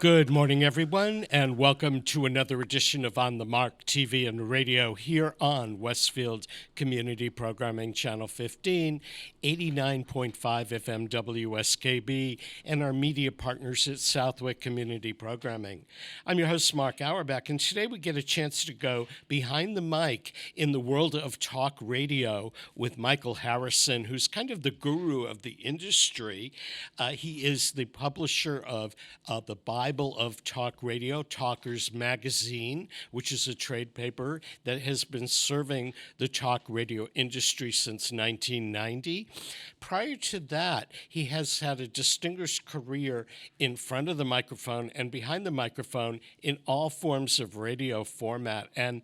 Good morning, everyone, and welcome to another edition of On the Mark TV and Radio here on Westfield Community Programming Channel 15, 89.5 FM WSKB, and our media partners at Southwick Community Programming. I'm your host, Mark Auerbach, and today we get a chance to go behind the mic in the world of talk radio with Michael Harrison, who's kind of the guru of the industry. He is the publisher of the Bible of Talk Radio, Talkers Magazine, which is a trade paper that has been serving the talk radio industry since 1990. Prior to that, he has had a distinguished career in front of the microphone and behind the microphone in all forms of radio format. And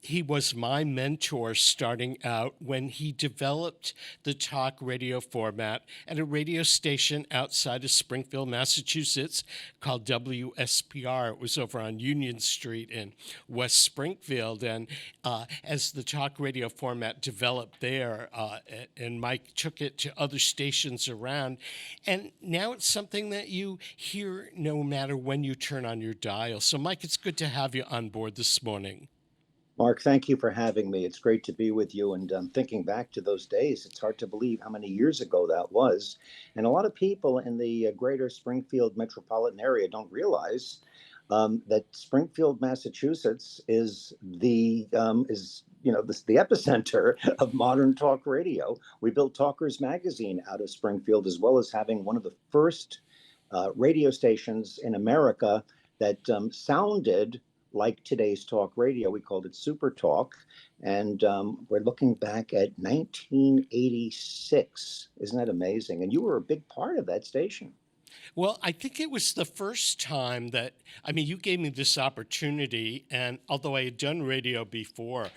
he was my mentor starting out when he developed the talk radio format at a radio station outside of Springfield, Massachusetts called WSPR. It was over on Union Street in West Springfield. And as the talk radio format developed there, and Mike took it to other stations around, and now it's something that you hear no matter when you turn on your dial. So, Mike, it's good to have you on board this morning. Mark, thank you for having me. It's great to be with you. And thinking back to those days, it's hard to believe how many years ago that was. And a lot of people in the greater Springfield metropolitan area don't realize that Springfield, Massachusetts, is the epicenter of modern talk radio. We built Talkers Magazine out of Springfield, as well as having one of the first radio stations in America that sounded like today's talk radio. We called it Super Talk. And we're looking back at 1986. Isn't that amazing? And you were a big part of that station. Well, I think it was the first time that, you gave me this opportunity, and although I had done radio before,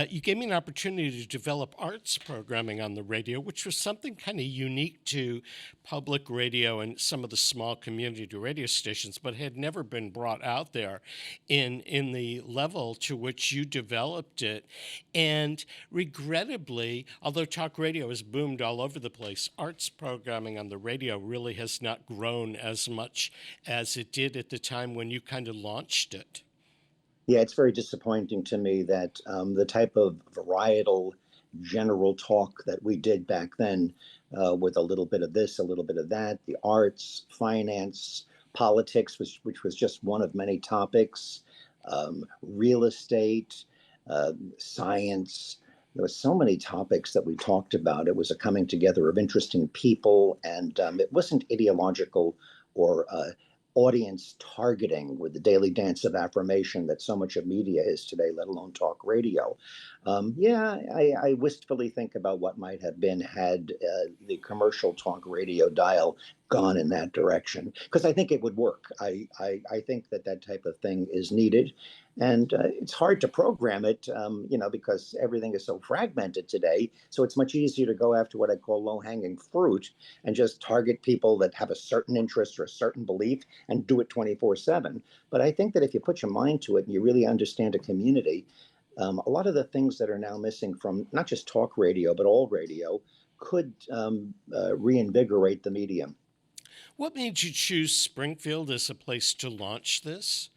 you gave me an opportunity to develop arts programming on the radio, which was something kind of unique to public radio and some of the small community radio stations, but had never been brought out there in the level to which you developed it. And regrettably, although talk radio has boomed all over the place, arts programming on the radio really has not grown as much as it did at the time when you kind of launched it. Yeah, it's very disappointing to me that the type of varietal general talk that we did back then, with a little bit of this, a little bit of that, the arts, finance, politics, which was just one of many topics, real estate, science. There were so many topics that we talked about. It was a coming together of interesting people, and it wasn't ideological or audience targeting with the daily dance of affirmation that so much of media is today, let alone talk radio. I wistfully think about what might have been had the commercial talk radio dial gone in that direction, because I think it would work. I think that type of thing is needed. And it's hard to program it, because everything is so fragmented today. So it's much easier to go after what I call low-hanging fruit and just target people that have a certain interest or a certain belief and do it 24/7. But I think that if you put your mind to it and you really understand a community, a lot of the things that are now missing from not just talk radio, but all radio, could reinvigorate the medium. What made you choose Springfield as a place to launch this?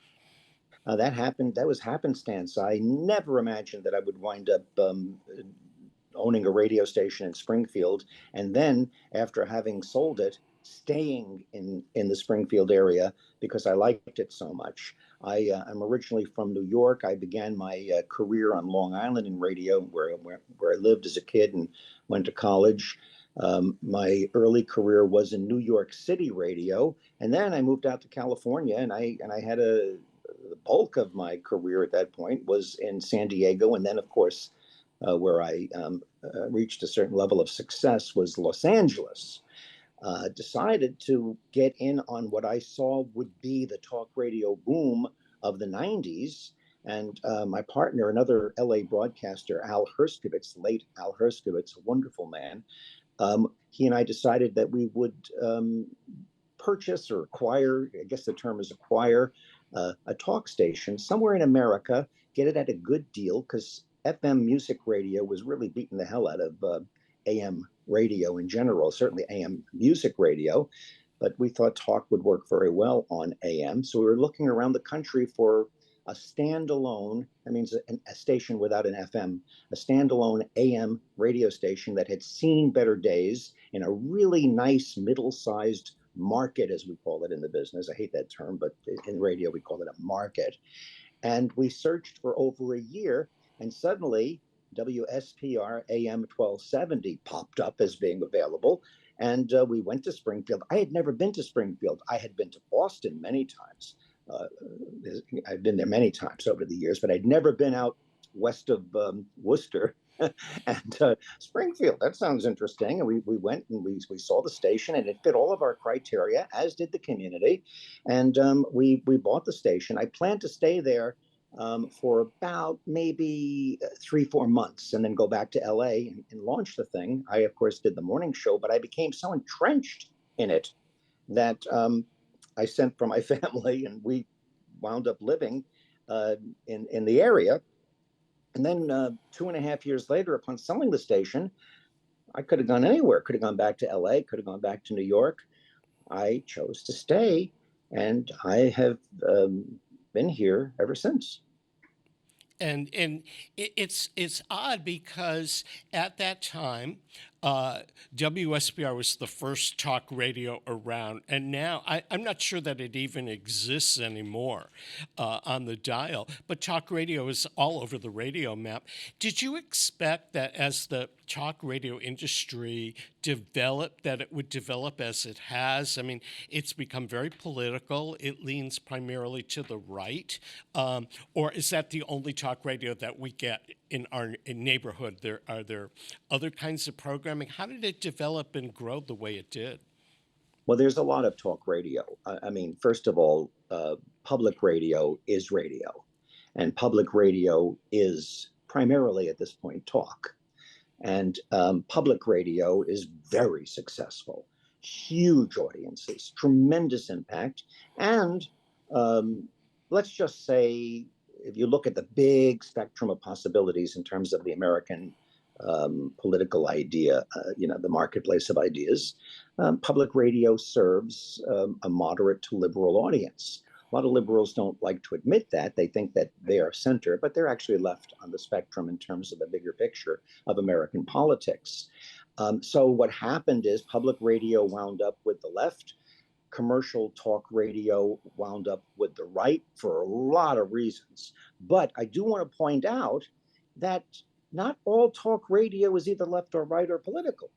That happened. That was happenstance. I never imagined that I would wind up owning a radio station in Springfield, and then after having sold it, staying in the Springfield area because I liked it so much. I'm originally from New York. I began my career on Long Island in radio, where I lived as a kid and went to college. My early career was in New York City radio, and then I moved out to California, and I had the bulk of my career at that point was in San Diego, and then, of course, where I reached a certain level of success was Los Angeles. Decided to get in on what I saw would be the talk radio boom of the 90s. And my partner, another LA broadcaster, Al Herskovitz, late Al Herskovitz, a wonderful man, he and I decided that we would purchase or acquire, I guess the term is acquire, a talk station somewhere in America, get it at a good deal, because FM music radio was really beating the hell out of AM radio in general, certainly AM music radio. but we thought talk would work very well on AM. So we were looking around the country for a standalone, that means a station without an FM, a standalone AM radio station that had seen better days in a really nice middle-sized market, as we call it in the business. I hate that term, but in radio we call it a market. And we searched for over a year, and suddenly WSPR AM 1270 popped up as being available. And we went to Springfield. I had never been to Springfield. I had been to Boston many times. Uh, I've been there many times over the years, but I'd never been out west of Worcester. And Springfield, that sounds interesting. And we went and we saw the station, and it fit all of our criteria, as did the community. And we bought the station. I planned to stay there for about maybe 3-4 months and then go back to LA and launch the thing. I, of course, did the morning show, but I became so entrenched in it that I sent for my family, and we wound up living in the area. And then 2.5 years later, upon selling the station, I could have gone anywhere. Could have gone back to LA, could have gone back to New York. I chose to stay, and I have been here ever since. And it's odd because at that time, WSBR was the first talk radio around, and now I'm not sure that it even exists anymore on the dial. But talk radio is all over the radio map. Did you expect that as the talk radio industry developed, that it would develop as it has? I mean, it's become very political. It leans primarily to the right, or is that the only talk radio that we get in our neighborhood? Are there other kinds of programming? How did it develop and grow the way it did? Well, there's a lot of talk radio. I mean, first of all, public radio is radio, and public radio is primarily at this point talk. And public radio is very successful, huge audiences, tremendous impact. And let's just say, if you look at the big spectrum of possibilities in terms of the American political idea, the marketplace of ideas, public radio serves a moderate to liberal audience. A lot of liberals don't like to admit that. They think that they are center, but they're actually left on the spectrum in terms of the bigger picture of American politics. So what happened is public radio wound up with the left, commercial talk radio wound up with the right for a lot of reasons. But I do want to point out that not all talk radio is either left or right or political.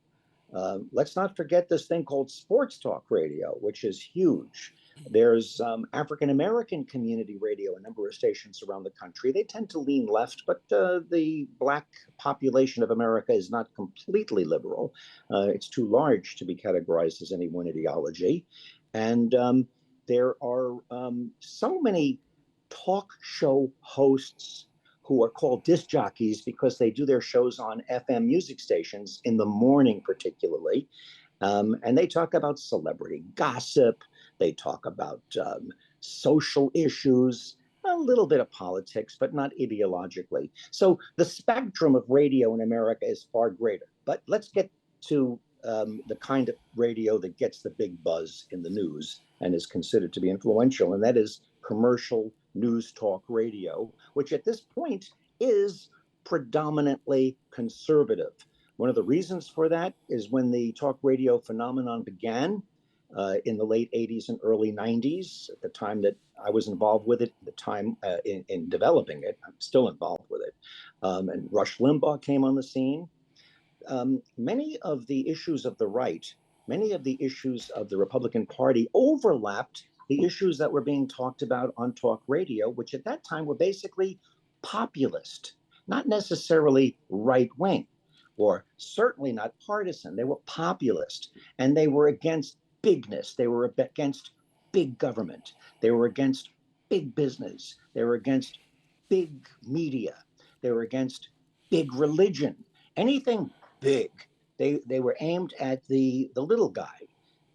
Let's not forget this thing called sports talk radio, which is huge. There's African American community radio, a number of stations around the country. They tend to lean left, but the Black population of America is not completely liberal. It's too large to be categorized as any one ideology. And there are so many talk show hosts who are called disc jockeys because they do their shows on FM music stations in the morning, particularly. And they talk about celebrity gossip. They talk about social issues, a little bit of politics, but not ideologically. So the spectrum of radio in America is far greater. But let's get to the kind of radio that gets the big buzz in the news and is considered to be influential, and that is commercial news talk radio, which at this point is predominantly conservative. One of the reasons for that is when the talk radio phenomenon began in the late 80s and early 90s, at the time that I was involved with it, the time in developing it, I'm still involved with it. And Rush Limbaugh came on the scene. Many of the issues of the right, many of the issues of the Republican Party overlapped the issues that were being talked about on talk radio, which at that time were basically populist, not necessarily right wing, or certainly not partisan. They were populist, and they were against bigness. They were against big government. They were against big business. They were against big media. They were against big religion. Anything big. They were aimed at the little guy.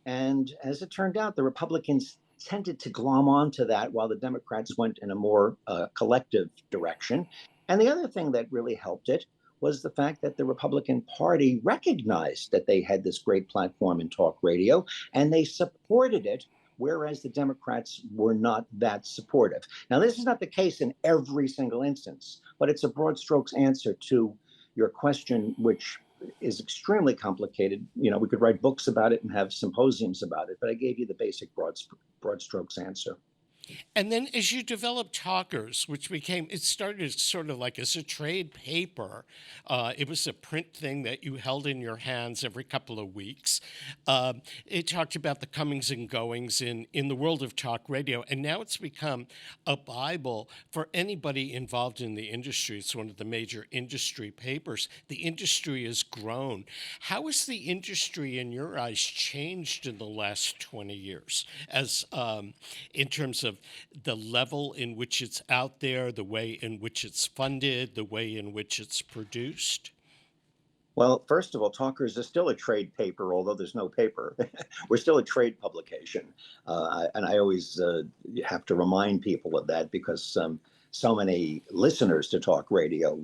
And as it turned out, the Republicans tended to glom onto that while the Democrats went in a more collective direction. And the other thing that really helped it was the fact that the Republican Party recognized that they had this great platform in talk radio and they supported it, whereas the Democrats were not that supportive. Now, this is not the case in every single instance, but it's a broad strokes answer to your question, which is extremely complicated. You know, we could write books about it and have symposiums about it, but I gave you the basic broad strokes answer. And then as you developed Talkers, which became, it started sort of like as a trade paper. It was a print thing that you held in your hands every couple of weeks. It talked about the comings and goings in the world of talk radio. And now it's become a Bible for anybody involved in the industry. It's one of the major industry papers. The industry has grown. How has the industry, in your eyes, changed in the last 20 years as in terms of the level in which it's out there, the way in which it's funded, the way in which it's produced? Well, first of all, Talkers is still a trade paper, although there's no paper. We're still a trade publication. And I always have to remind people of that because so many listeners to talk radio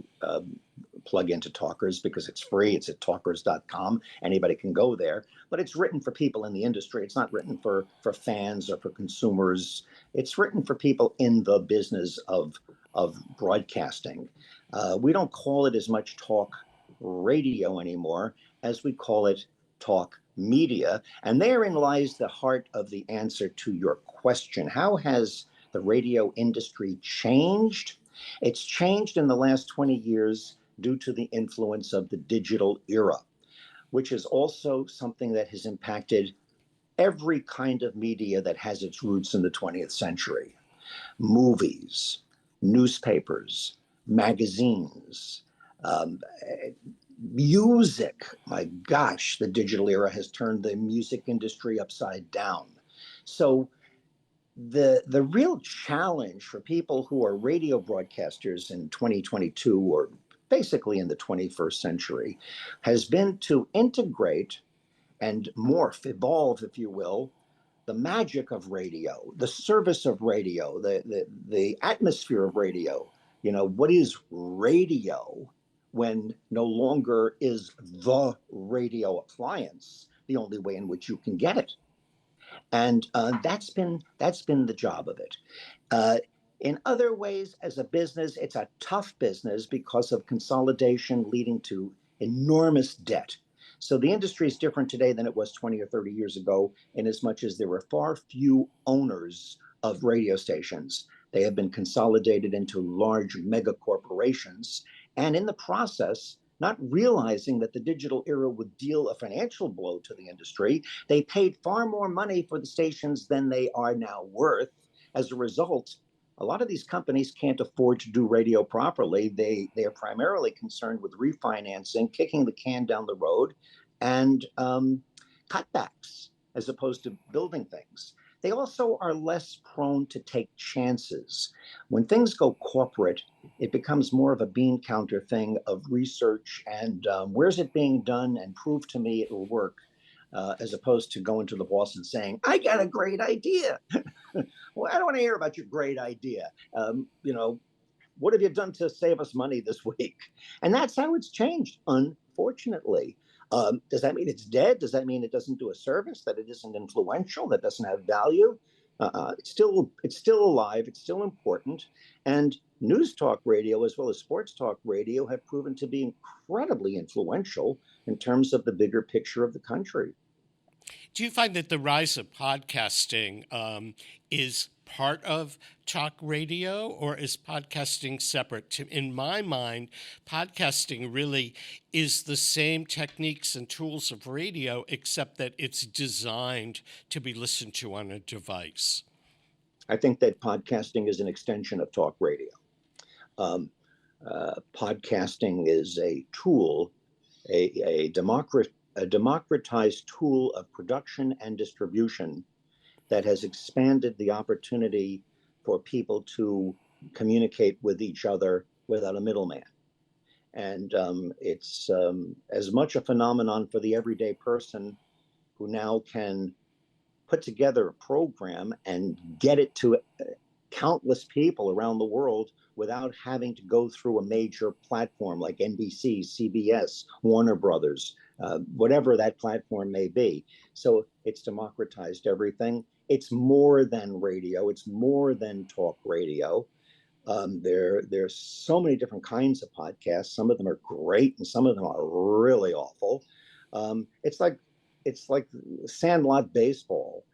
plug into Talkers because it's free. It's at talkers.com. Anybody can go there. But it's written for people in the industry. It's not written for fans or for consumers. It's written for people in the business of broadcasting. We don't call it as much talk radio anymore as we call it talk media. And therein lies the heart of the answer to your question. How has the radio industry changed? It's changed in the last 20 years due to the influence of the digital era, which is also something that has impacted every kind of media that has its roots in the 20th century. Movies, newspapers, magazines, um, music. My gosh, the digital era has turned the music industry upside down. So the real challenge for people who are radio broadcasters in 2022 or basically in the 21st century has been to integrate and morph, evolve, if you will, the magic of radio, the service of radio, the atmosphere of radio. You know, what is radio when no longer is the radio appliance the only way in which you can get it? And that's been the job of it. Uh, in other ways, as a business, it's a tough business because of consolidation leading to enormous debt. So the industry is different today than it was 20 or 30 years ago, in as much as there were far few owners of radio stations. They have been consolidated into large mega corporations. And in the process, not realizing that the digital era would deal a financial blow to the industry, they paid far more money for the stations than they are now worth. As a result, a lot of these companies can't afford to do radio properly. They are primarily concerned with refinancing, kicking the can down the road, and cutbacks as opposed to building things. They also are less prone to take chances. When things go corporate, it becomes more of a bean counter thing of research and where's it being done and prove to me it will work, as opposed to going to the boss and saying, I got a great idea. Well, I don't want to hear about your great idea. You know, what have you done to save us money this week? And that's how it's changed, unfortunately. Does that mean it's dead? Does that mean it doesn't do a service? That it isn't influential? That doesn't have value? It's still alive. It's still important. And news talk radio, as well as sports talk radio, have proven to be incredibly influential in terms of the bigger picture of the country. Do you find that the rise of podcasting is part of talk radio, or is podcasting separate? In my mind, podcasting really is the same techniques and tools of radio, except that it's designed to be listened to on a device. I think that podcasting is an extension of talk radio. Um, Podcasting is a tool, a democratized tool of production and distribution that has expanded the opportunity for people to communicate with each other without a middleman. And it's as much a phenomenon for the everyday person who now can put together a program and get it to countless people around the world without having to go through a major platform like NBC, CBS, Warner Brothers, whatever that platform may be. So it's democratized everything. It's more than radio. It's more than talk radio. There's so many different kinds of podcasts. Some of them are great, and some of them are really awful. It's like Sandlot baseball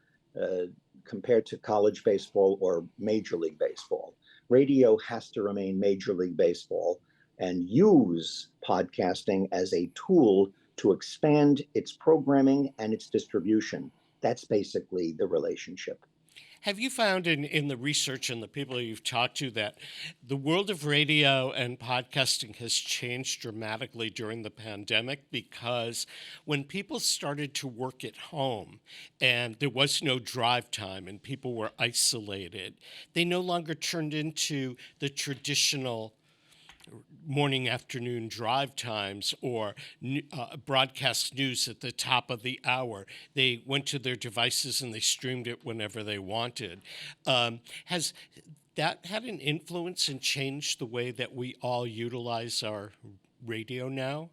uh, compared to college baseball or Major League Baseball. Radio has to remain Major League Baseball and use podcasting as a tool to expand its programming and its distribution. That's basically the relationship. Have you found in the research and the people you've talked to that the world of radio and podcasting has changed dramatically during the pandemic? Because when people started to work at home and there was no drive time and people were isolated, they no longer turned into the traditional morning afternoon drive times or broadcast news at the top of the hour. They went to their devices and they streamed it whenever they wanted. Has that had an influence and changed the way that we all utilize our radio now?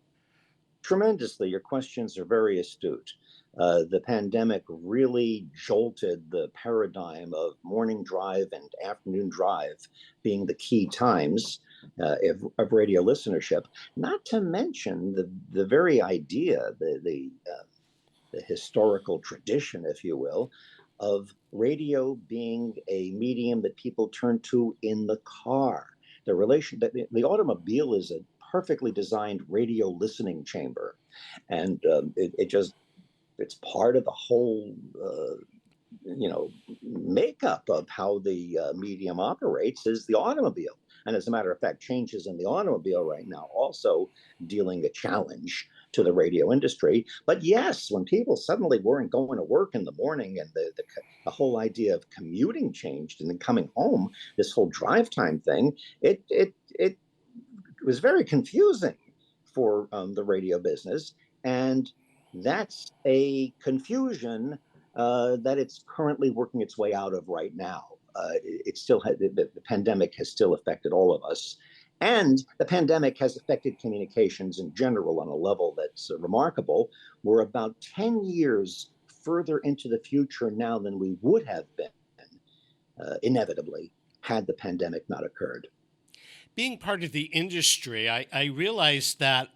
Tremendously. Your questions are very astute. The pandemic really jolted the paradigm of morning drive and afternoon drive being the key times of radio listenership. Not to mention the very idea, the historical tradition, if you will, of radio being a medium that people turn to in the car. The automobile is a perfectly designed radio listening chamber, and it's part of the whole makeup of how the medium operates is the automobile. And as a matter of fact, changes in the automobile right now also dealing a challenge to the radio industry. But yes, when people suddenly weren't going to work in the morning and the whole idea of commuting changed and then coming home, this whole drive time thing, it was very confusing for the radio business. And that's a confusion that it's currently working its way out of right now. The pandemic has still affected all of us. And the pandemic has affected communications in general on a level that's remarkable. We're about 10 years further into the future now than we would have been, inevitably, had the pandemic not occurred. Being part of the industry, I realized that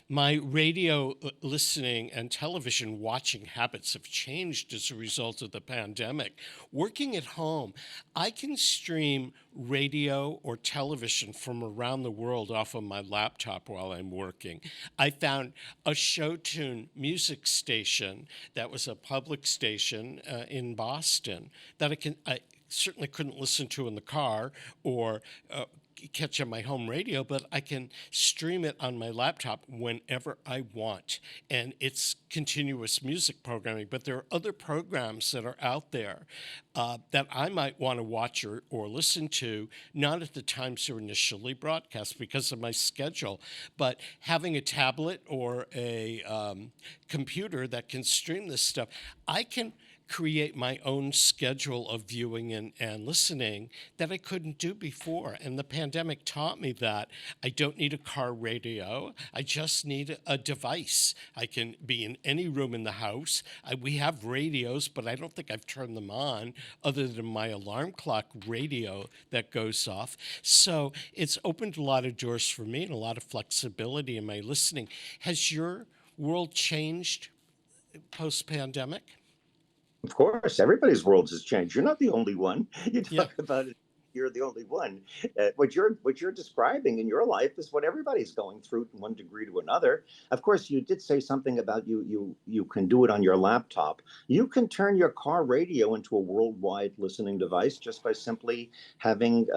my radio listening and television watching habits have changed as a result of the pandemic. Working at home, I can stream radio or television from around the world off of my laptop while I'm working. I found a show tune music station that was a public station in Boston that I certainly couldn't listen to in the car or catch on my home radio, but I can stream it on my laptop whenever I want. And it's continuous music programming, but there are other programs that are out there that I might want to watch or listen to, not at the times they're initially broadcast because of my schedule, but having a tablet or a computer that can stream this stuff, I can create my own schedule of viewing and listening that I couldn't do before. And the pandemic taught me that I don't need a car radio. I just need a device. I can be in any room in the house. We have radios, but I don't think I've turned them on other than my alarm clock radio that goes off. So it's opened a lot of doors for me and a lot of flexibility in my listening. Has your world changed post-pandemic? Of course, everybody's world has changed. You're not the only one. You Yeah. talk about it. You're the only one. What you're describing in your life is what everybody's going through from one degree to another. Of course, you did say something about you can do it on your laptop. You can turn your car radio into a worldwide listening device just by simply having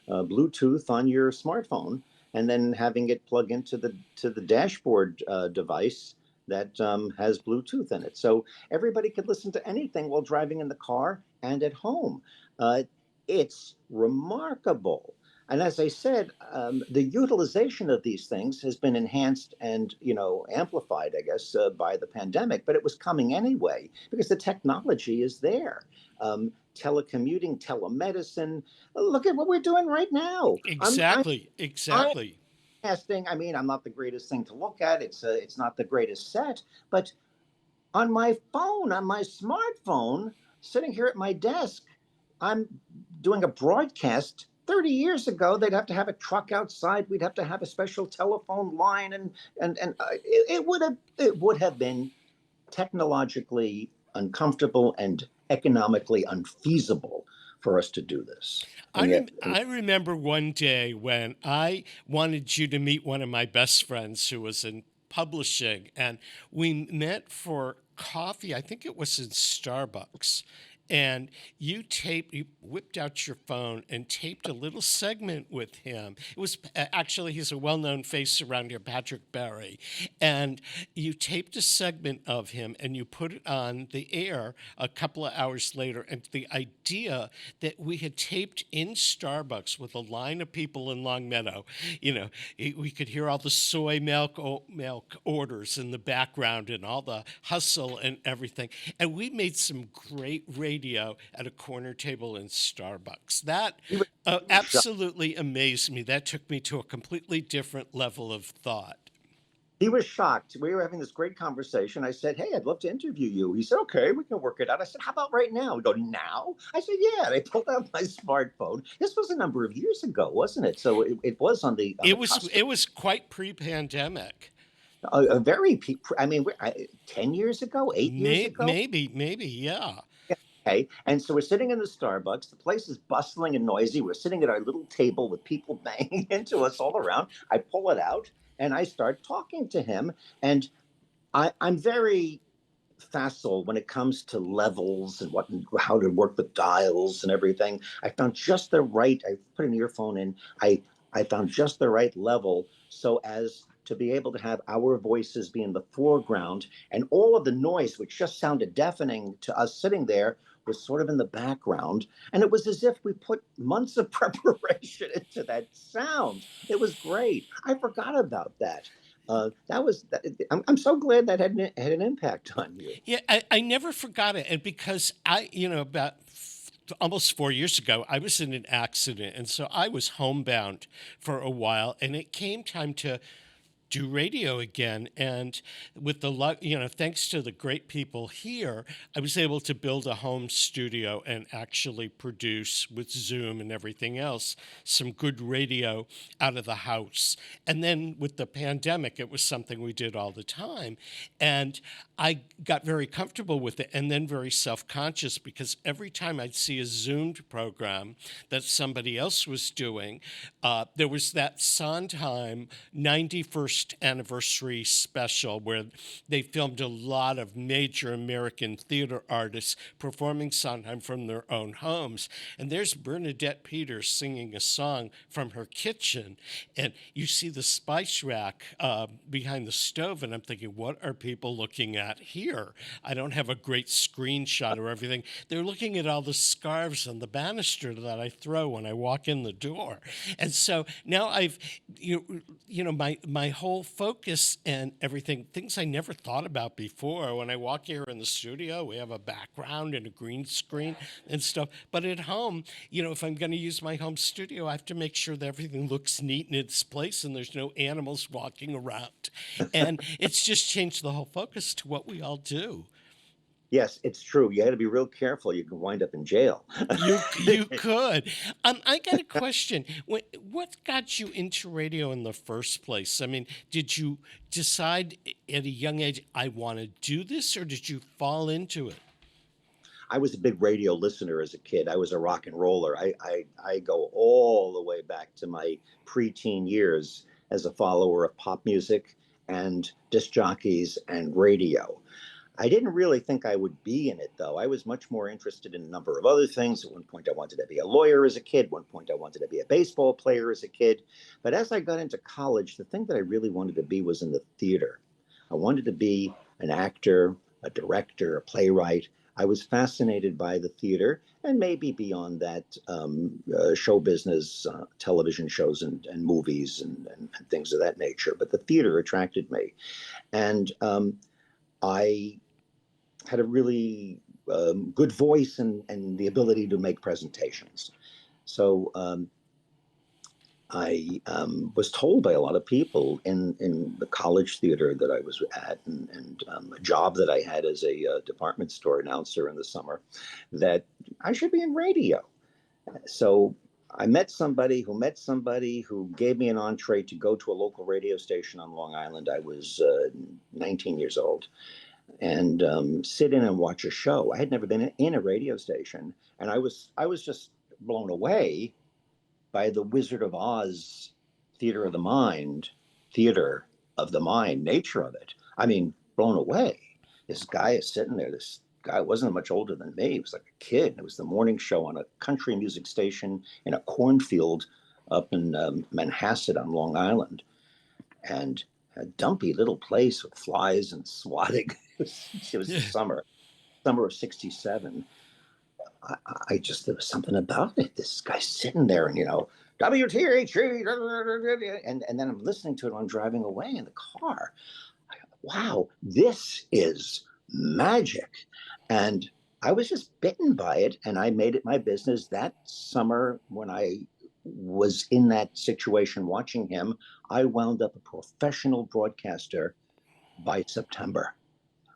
Bluetooth on your smartphone and then having it plug into the dashboard device that has Bluetooth in it. So everybody could listen to anything while driving in the car and at home. Uh, it's remarkable And as I said, the utilization of these things has been enhanced and amplified, I guess, by the pandemic. But it was coming anyway because the technology is there. Telecommuting, telemedicine. Look at what we're doing right now. Exactly, I'm exactly. testing. I mean, I'm not the greatest thing to look at. It's not the greatest set, but on my phone, on my smartphone, sitting here at my desk, I'm doing a broadcast. 30 years ago, they'd have to have a truck outside. We'd have to have a special telephone line, and it would have been technologically uncomfortable and economically unfeasible for us to do this. And yet, I remember one day when I wanted you to meet one of my best friends who was in publishing, and we met for coffee. I think it was in Starbucks. And you whipped out your phone and taped a little segment with him. It was actually, he's a well known face around here, Patrick Barry. And you taped a segment of him and you put it on the air a couple of hours later. And the idea that we had taped in Starbucks with a line of people in Long Meadow, we could hear all the soy milk orders in the background and all the hustle and everything. And we made some great radio at a corner table in Starbucks. That he was, absolutely amazed me. That took me to a completely different level of thought. he was shocked. We were having this great conversation. I said, "Hey, I'd love to interview you." He said, "Okay, we can work it out." I said, "How about right now?" We go, "Now?" I said, "Yeah." They pulled out my smartphone. This was a number of years ago, wasn't it? So it was on the cusp. It was quite pre-pandemic. A very, I mean, 10 years ago, 8 years ago. Maybe, yeah. Okay. And so we're sitting in the Starbucks. The place is bustling and noisy. We're sitting at our little table with people banging into us all around. I pull it out and I start talking to him. And I'm very facile when it comes to levels and how to work with dials and everything. I found just the right. I put an earphone in. I found just the right level so as to be able to have our voices be in the foreground and all of the noise, which just sounded deafening to us sitting there, was sort of in the background. And it was as if we put months of preparation into that sound. It was great. I forgot about that. That was. I'm so glad that had an impact on you. Yeah, I never forgot it. And because about almost 4 years ago, I was in an accident. And so I was homebound for a while. And it came time to do radio again. And with the luck, thanks to the great people here, I was able to build a home studio and actually produce with Zoom and everything else some good radio out of the house. And then with the pandemic, it was something we did all the time. And I got very comfortable with it and then very self conscious because every time I'd see a Zoomed program that somebody else was doing, there was that Sondheim 91st anniversary special where they filmed a lot of major American theater artists performing Sondheim from their own homes. And there's Bernadette Peters singing a song from her kitchen. And you see the spice rack behind the stove. And I'm thinking, what are people looking at here? I don't have a great screenshot or everything. They're looking at all the scarves on the banister that I throw when I walk in the door. And so now my whole focus and everything, things I never thought about before. When I walk here in the studio, we have a background and a green screen and stuff. But at home, if I'm going to use my home studio, I have to make sure that everything looks neat in its place and there's no animals walking around. And it's just changed the whole focus to what we all do. Yes, it's true. You got to be real careful. You can wind up in jail. You could. I got a question. What got you into radio in the first place? I mean, did you decide at a young age I want to do this, or did you fall into it? I was a big radio listener as a kid. I was a rock and roller. I go all the way back to my preteen years as a follower of pop music and disc jockeys and radio. I didn't really think I would be in it, though. I was much more interested in a number of other things. At one point, I wanted to be a lawyer as a kid. At one point, I wanted to be a baseball player as a kid. But as I got into college, the thing that I really wanted to be was in the theater. I wanted to be an actor, a director, a playwright. I was fascinated by the theater, and maybe beyond that, show business, television shows and movies and things of that nature. But the theater attracted me. And I had a really good voice and the ability to make presentations. So I was told by a lot of people in the college theater that I was at, and a job that I had as a department store announcer in the summer, that I should be in radio. So I met somebody who gave me an entree to go to a local radio station on Long Island. I was 19 years old, and sit in and watch a show. I had never been in a radio station, and I was just blown away by the Wizard of Oz theater of the mind, theater of the mind nature of it. I mean, blown away. This guy is sitting there. This guy wasn't much older than me. He was like a kid. It was the morning show on a country music station in a cornfield up in Manhasset on Long Island, and a dumpy little place with flies and swatting. It was Yeah. summer of '67. I just, there was something about it. This guy sitting there, and WTHE, and then I'm listening to it when I'm driving away in the car. Wow, this is magic. And I was just bitten by it, and I made it my business that summer. When I was in that situation watching him, I wound up a professional broadcaster by September.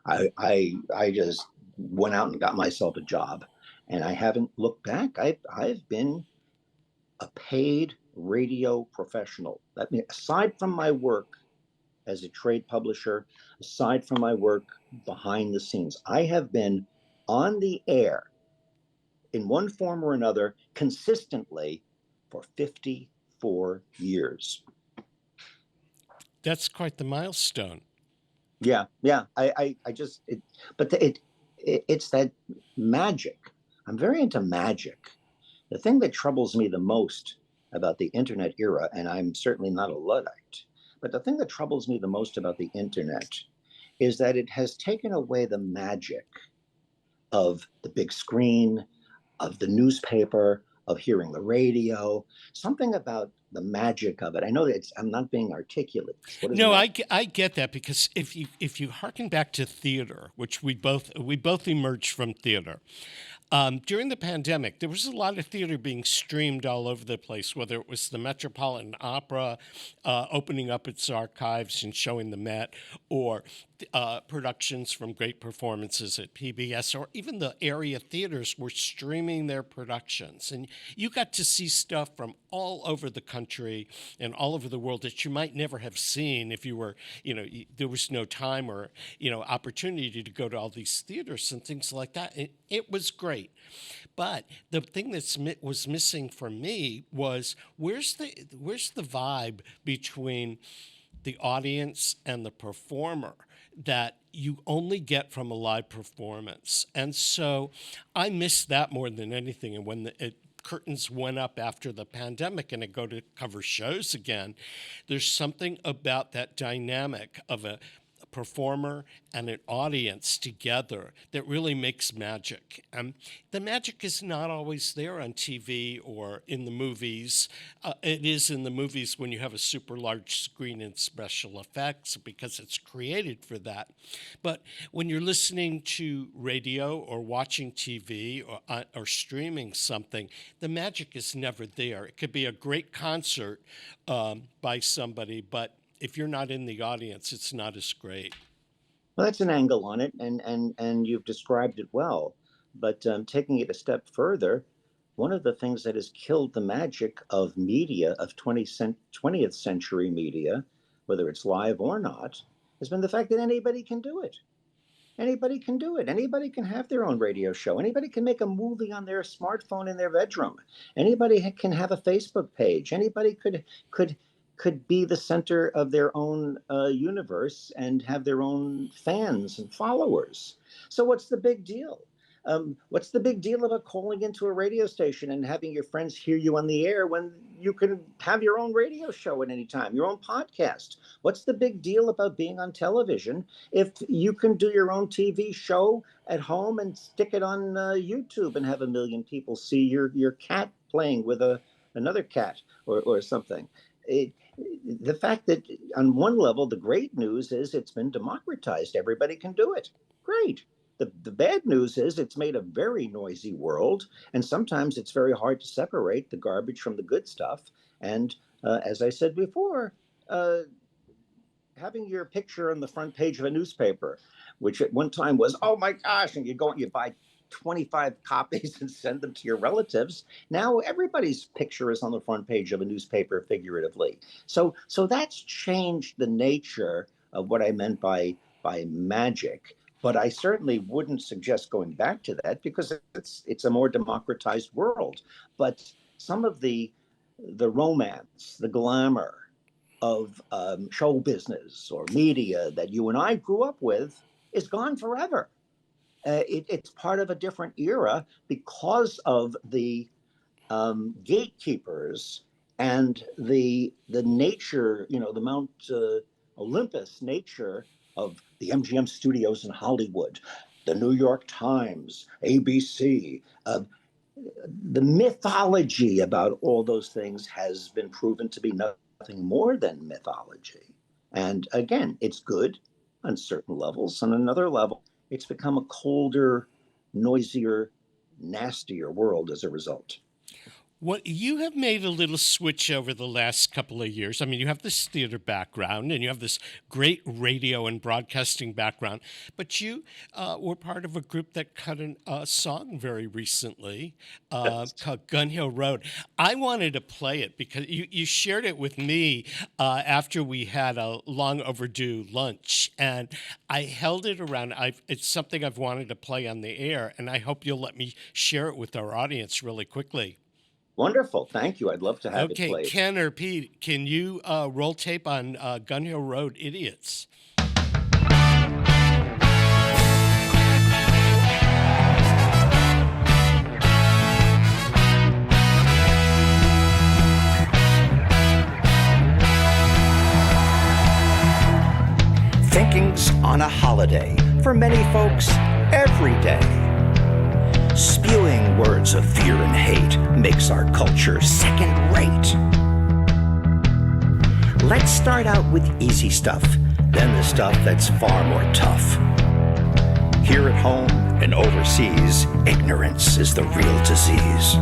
I just went out and got myself a job, and I haven't looked back. I've been a paid radio professional. That means, aside from my work as a trade publisher, aside from my work behind the scenes, I have been on the air in one form or another consistently for 54 years. That's quite the milestone. Yeah, yeah. I just, but it's that magic. I'm very into magic. The thing that troubles me the most about the internet era, and I'm certainly not a Luddite, but the thing that troubles me the most about the internet is that it has taken away the magic of the big screen, of the newspaper, of hearing the radio, something about the magic of it. I know that I'm not being articulate. What is No, magic? I get that, because if you harken back to theater, which we both emerged from theater, during the pandemic, there was a lot of theater being streamed all over the place, whether it was the Metropolitan Opera opening up its archives and showing the Met, or productions from great performances at PBS, or even the area theaters were streaming their productions. And you got to see stuff from all over the country and all over the world that you might never have seen if you were, there was no time or, opportunity to go to all these theaters and things like that. It was great. But the thing was missing for me was, where's the vibe between the audience and the performer that you only get from a live performance. And so I miss that more than anything. And when curtains went up after the pandemic and I go to cover shows again, there's something about that dynamic of a performer and an audience together that really makes magic. The magic is not always there on TV or in the movies. It is in the movies when you have a super large screen and special effects, because it's created for that. But when you're listening to radio or watching TV or streaming something, the magic is never there. It could be a great concert by somebody, but if you're not in the audience, it's not as great. Well, that's an angle on it, and you've described it well. But taking it a step further, one of the things that has killed the magic of media, of 20th century media, whether it's live or not, has been the fact that anybody can do it. Anybody can do it. Anybody can have their own radio show. Anybody can make a movie on their smartphone in their bedroom. Anybody can have a Facebook page. Anybody could be the center of their own universe and have their own fans and followers. So what's the big deal? What's the big deal about calling into a radio station and having your friends hear you on the air when you can have your own radio show at any time, your own podcast? What's the big deal about being on television if you can do your own TV show at home and stick it on YouTube and have a million people see your cat playing with another cat or something? The fact that on one level, the great news is it's been democratized. Everybody can do it. Great. The bad news is it's made a very noisy world, and sometimes it's very hard to separate the garbage from the good stuff. And as I said before, having your picture on the front page of a newspaper, which at one time was, oh my gosh, and you go and you buy 25 copies and send them to your relatives. Now everybody's picture is on the front page of a newspaper, figuratively. So that's changed the nature of what I meant by magic. But I certainly wouldn't suggest going back to that because it's a more democratized world. But some of the romance, the glamour of show business or media that you and I grew up with is gone forever. It's part of a different era because of the gatekeepers and the nature, the Mount Olympus nature of the MGM studios in Hollywood, the New York Times, ABC. The mythology about all those things has been proven to be nothing more than mythology. And again, it's good on certain levels. On another level, it's become a colder, noisier, nastier world as a result. What you have made a little switch over the last couple of years. I mean, you have this theater background and you have this great radio and broadcasting background, but you were part of a group that cut a song very recently called Gun Hill Road. I wanted to play it because you shared it with me after we had a long overdue lunch, and I held it around. It's something I've wanted to play on the air, and I hope you'll let me share it with our audience really quickly. Wonderful. Thank you. I'd love to have it played. Okay, Ken or Pete, can you roll tape on Gun Hill Road, Idiots? Thinking's on a holiday for many folks every day. Spewing words of fear and hate makes our culture second rate. Let's start out with easy stuff, then the stuff that's far more tough. Here at home and overseas, ignorance is the real disease.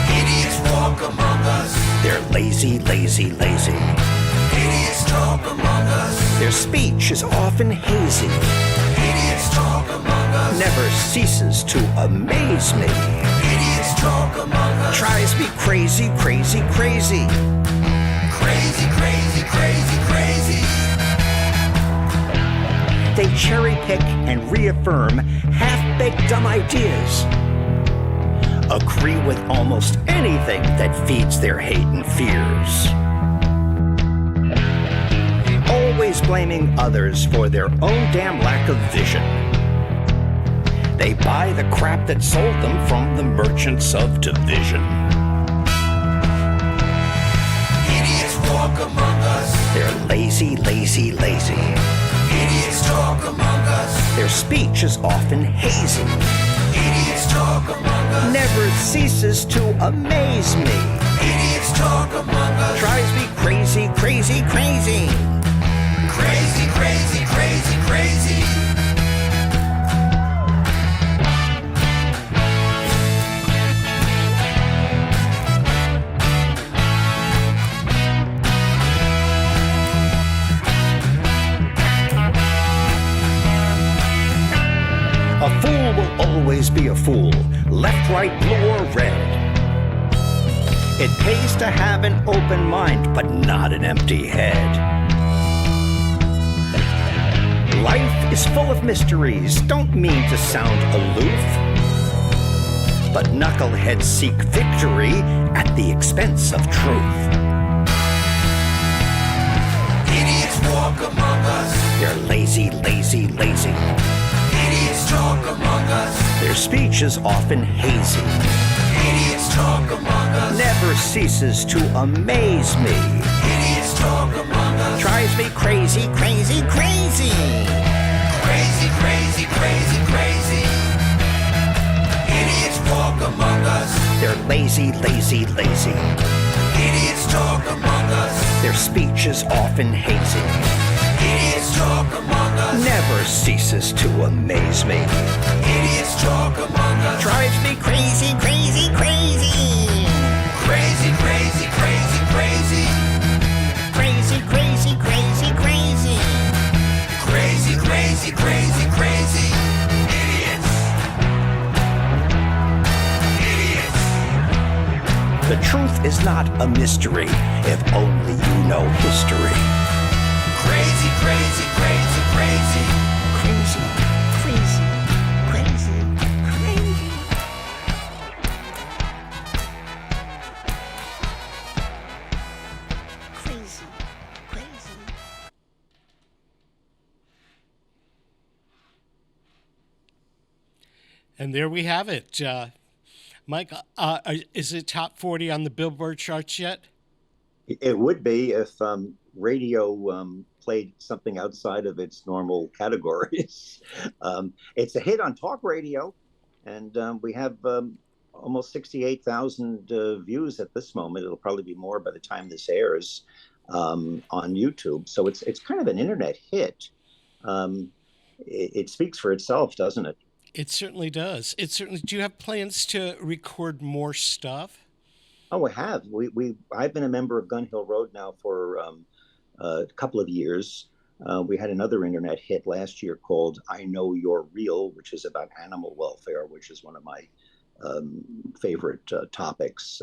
Idiots walk among us. They're lazy, lazy, lazy. Idiots talk among us. Their speech is often hazy. Idiots talk among us. Never ceases to amaze me. Idiots talk among us. Tries me crazy, crazy, crazy. Crazy, crazy, crazy, crazy. They cherry pick and reaffirm half-baked dumb ideas. Agree with almost anything that feeds their hate and fears. Always blaming others for their own damn lack of vision. They buy the crap that sold them from the merchants of division. Idiots walk among us. They're lazy, lazy, lazy. Idiots talk among us. Their speech is often hazy. Idiots talk among us. Never ceases to amaze me. Idiots talk among us. Drives me crazy, crazy, crazy. Crazy, crazy, crazy, crazy. A fool will always be a fool, left, right, blue, or red. It pays to have an open mind, but not an empty head. Life is full of mysteries, don't mean to sound aloof, but knuckleheads seek victory at the expense of truth. Idiots walk among us. They're lazy, lazy, lazy. Idiots Idiots talk among us. Their speech is often hazy, Idiots talk among us. never ceases to amaze me. Idiots talk among us. Drives me crazy, crazy, crazy. Crazy, crazy, crazy, crazy. Idiots walk among us. They're lazy, lazy, lazy. Idiots talk among us. Their speech is often hazy, Idiots talk among us. never ceases to amaze me. Idiots talk among us. Drives me crazy, crazy, crazy. Crazy, crazy, crazy, crazy. Crazy, crazy, crazy, crazy. Crazy, crazy, crazy, crazy. Idiots. Idiots. The truth is not a mystery if only you know history. Crazy, crazy, crazy, crazy. Crazy, crazy, crazy, crazy. Crazy, crazy. And there we have it. Mike, is it top 40 on the Billboard charts yet? It would be if radio played something outside of its normal categories. It's a hit on talk radio, and we have almost 68,000 views at this moment. It'll probably be more by the time this airs on YouTube. So it's kind of an internet hit. It speaks for itself, doesn't it? It certainly does. It certainly. Do you have plans to record more stuff? Oh, we have. I've been a member of Gun Hill Road now for a couple of years. We had another internet hit last year called "I Know You're Real," which is about animal welfare, which is one of my favorite topics.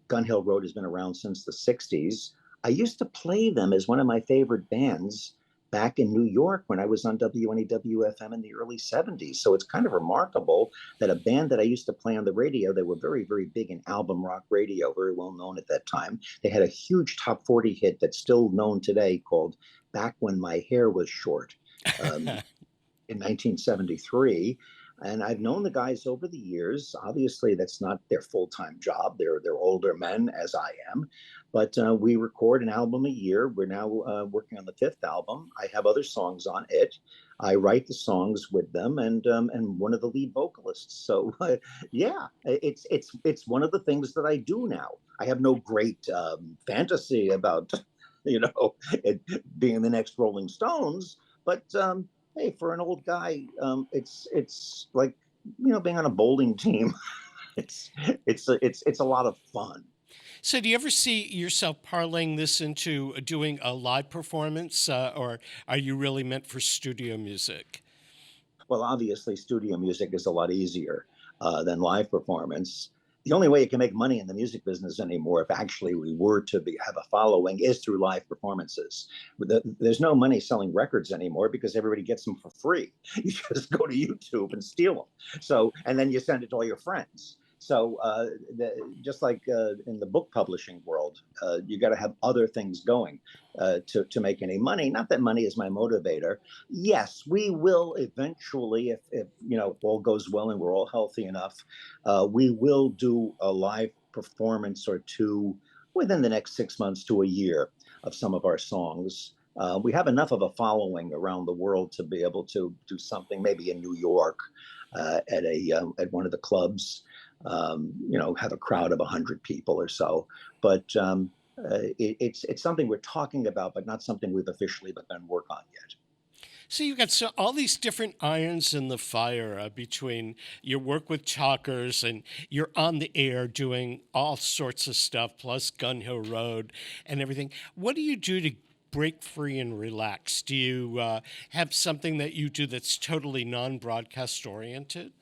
Gun Hill Road has been around since the '60s. I used to play them as one of my favorite bands back in New York when I was on WNEW-FM in the early '70s. So it's kind of remarkable that a band that I used to play on the radio, they were very, very big in album rock radio, very well known at that time. They had a huge top 40 hit that's still known today called "Back When My Hair Was Short" in 1973. And I've known the guys over the years. Obviously, that's not their full-time job. They're older men, as I am. But we record an album a year. We're now working on the fifth album. I have other songs on it. I write the songs with them, and one of the lead vocalists. So yeah, it's one of the things that I do now. I have no great fantasy about it being the next Rolling Stones, but hey, for an old guy, it's like being on a bowling team. it's a lot of fun. So, do you ever see yourself parlaying this into doing a live performance, or are you really meant for studio music? Well, obviously, studio music is a lot easier than live performance. The only way you can make money in the music business anymore, if actually we were to have a following, is through live performances. There's no money selling records anymore because everybody gets them for free. You just go to YouTube and steal them. So, and then you send it to all your friends. So just like in the book publishing world, you got to have other things going to make any money. Not that money is my motivator. Yes, we will eventually, if all goes well and we're all healthy enough, we will do a live performance or two within the next 6 months to a year of some of our songs. We have enough of a following around the world to be able to do something, maybe in New York at one of the clubs. Have a crowd of 100 people or so. But it's something we're talking about, but not something we've officially begun work on yet. So you've got all these different irons in the fire between your work with talkers and you're on the air doing all sorts of stuff, plus Gun Hill Road and everything. What do you do to break free and relax? Do you have something that you do that's totally non-broadcast oriented?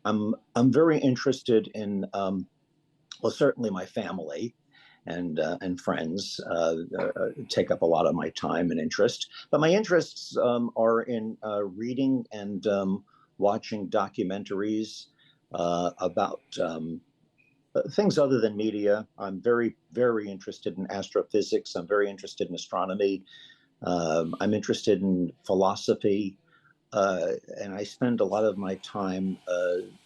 I'm very interested in certainly my family and friends take up a lot of my time and interest. But my interests are in reading and watching documentaries about things other than media. I'm very, very interested in astrophysics. I'm very interested in astronomy. I'm interested in philosophy. and I spend a lot of my time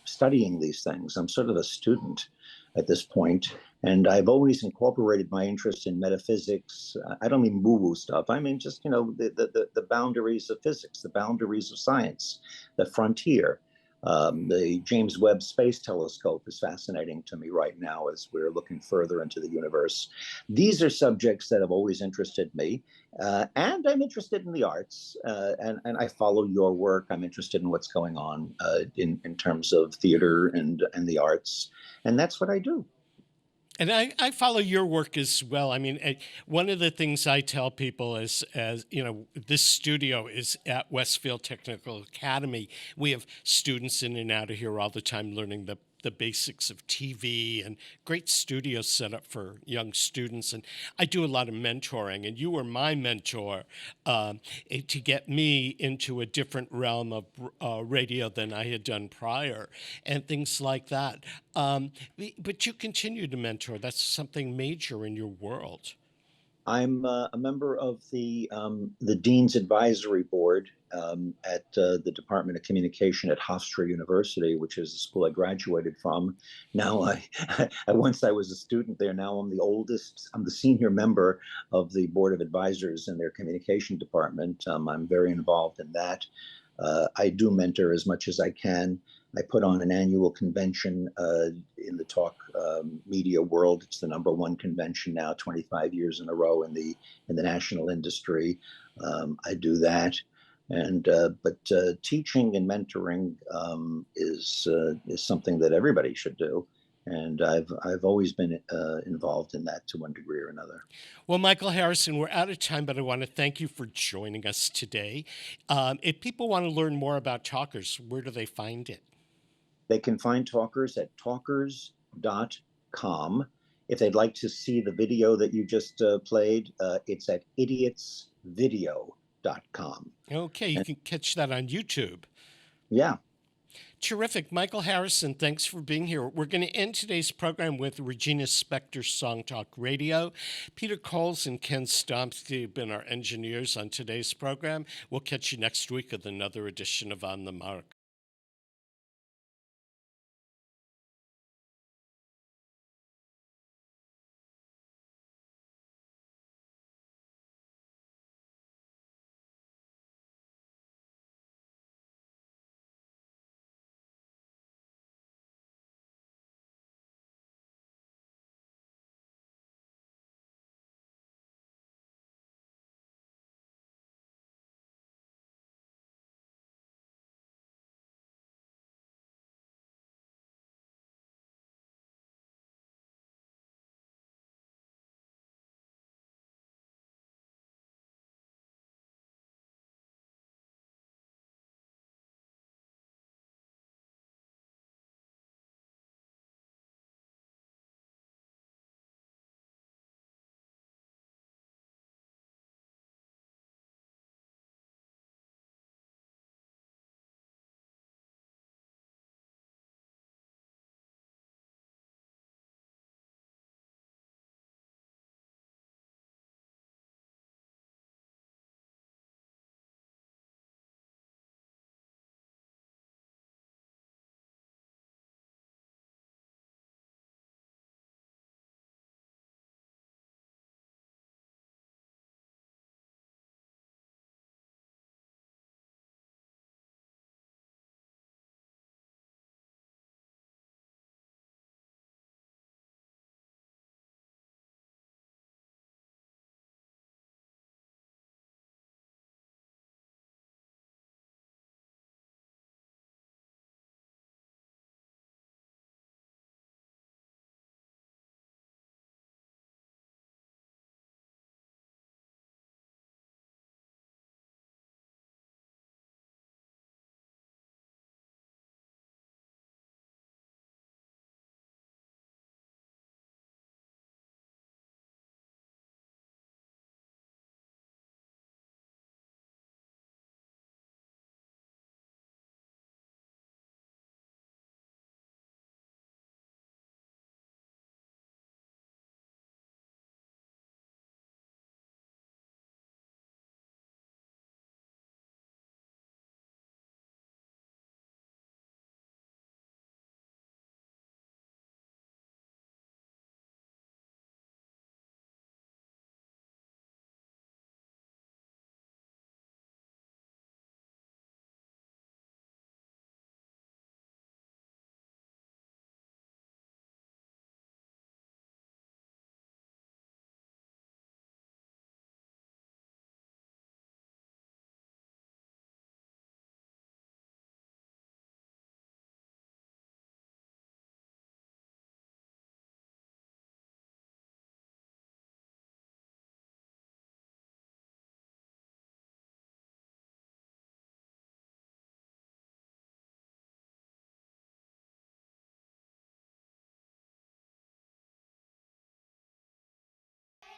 studying these things. I'm sort of a student at this point, and I've always incorporated my interest in metaphysics. I don't mean woo-woo stuff. I mean just the boundaries of physics, the boundaries of science, the frontier. The James Webb Space Telescope is fascinating to me right now as we're looking further into the universe. These are subjects that have always interested me, and I'm interested in the arts, and I follow your work. I'm interested in what's going on in terms of theater and the arts, and that's what I do. And I follow your work as well. I mean, one of the things I tell people is, as you know, this studio is at Westfield Technical Academy. We have students in and out of here all the time learning the basics of TV and great studios set up for young students. And I do a lot of mentoring, and you were my mentor to get me into a different realm of radio than I had done prior and things like that. But you continue to mentor. That's something major in your world. I'm a member of the Dean's Advisory Board at the Department of Communication at Hofstra University, which is the school I graduated from. Now, once I was a student there. Now I'm the oldest. I'm the senior member of the Board of Advisors in their communication department. I'm very involved in that. I do mentor as much as I can. I put on an annual convention in the talk media world. It's the #1 convention now, 25 years in a row in the national industry. I do that, and but teaching and mentoring is something that everybody should do. And I've always been involved in that to one degree or another. Well, Michael Harrison, we're out of time, but I want to thank you for joining us today. If people want to learn more about Talkers, where do they find it? They can find Talkers at talkers.com. If they'd like to see the video that you just played, it's at idiotsvideo.com. Okay, you can catch that on YouTube. Yeah. Terrific. Michael Harrison, thanks for being here. We're going to end today's program with Regina Spektor's Song Talk Radio. Peter Coles and Ken Stomsky have been our engineers on today's program. We'll catch you next week with another edition of On the Mark.